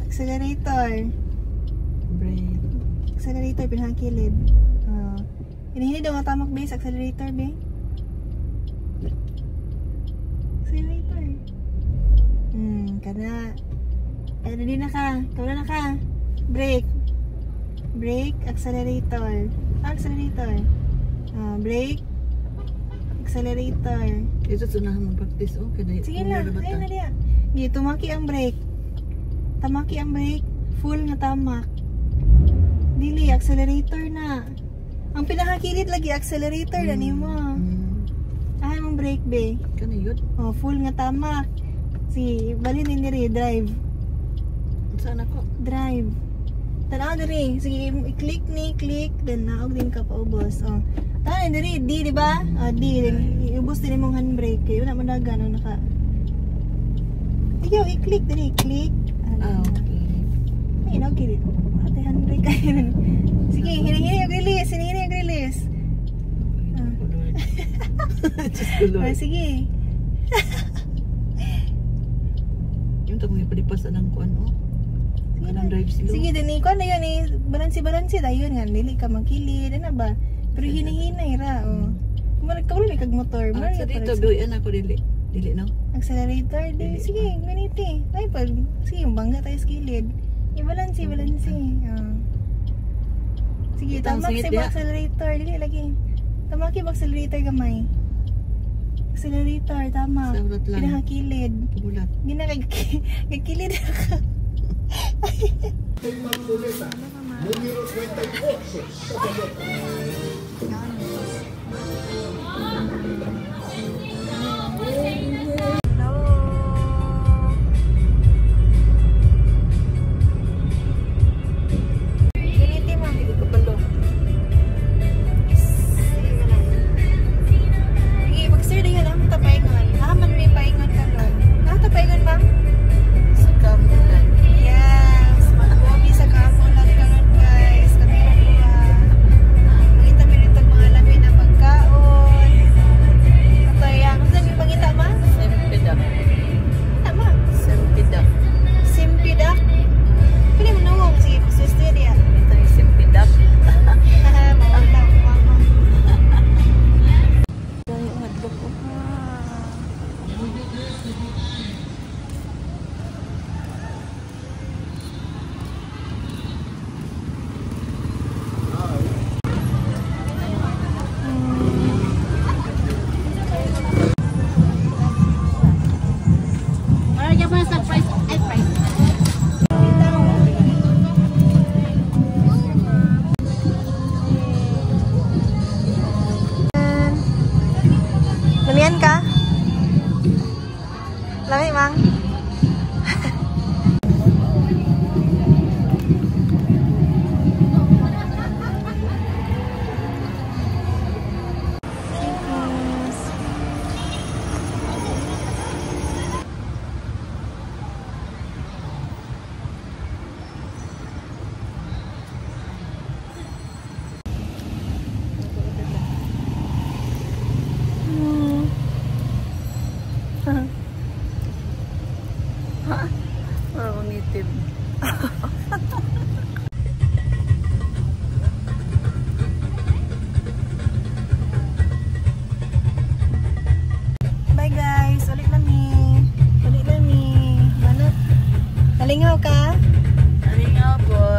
Accelerator. Brake. Accelerator, pinakakilid. Hinihili daw nga tamak base, accelerator, be. Accelerator. Kana. Ready na ka. Kawala na ka. Brake. Brake, accelerator. Accelerator. Brake. Accelerator. Ito sunahan mag-practice. Sige na, ayun na diya. Tumaki ang brake. Tamaki ang brake. Full nga tamak. Dili, accelerator na. Ang pinakakilid lagi, accelerator na ni mo. Ahay mong brake, be. Kana yun? Full nga tamak. Balin niri, drive. Saan ako? Drive. Tanaw diri. Sige, i-click ni, click. Then naog din ka paubos. Tanaw diri, D, diba? D. Then iubos din mong handbrake. Kaya na managa, naka. Ikaw, i-click diri, click. Okay. Ay, okay. Ate handbrake kayo. Sige, hini-hini yung release. Hini-hini yung release. Just kuloy. Sige. Yung tapos ipalipasan ng kuan, Kanang drive slow. Sige, din ikaw na yun, balansi-balansi dayon nga, dili ka magkilid, ano ba? Pero hinihinay ra, Kaulo may kag motor. Sa dito, buuyan ako dili, no? Accelerator, dili. Sige, ganiti. Ay, sige, bangga tayo sa kilid. Balansi. Sige, tamak si accelerator, dili lagi. Tamak yung accelerator gamay. Accelerator, tama. Pinakakilid. Bulat. Ginakakilid ka. Número 38 sa balot. Lami, Mang. Parang native. Bye guys, ulit lami. Banat. Nalingaw ka? Nalingaw po.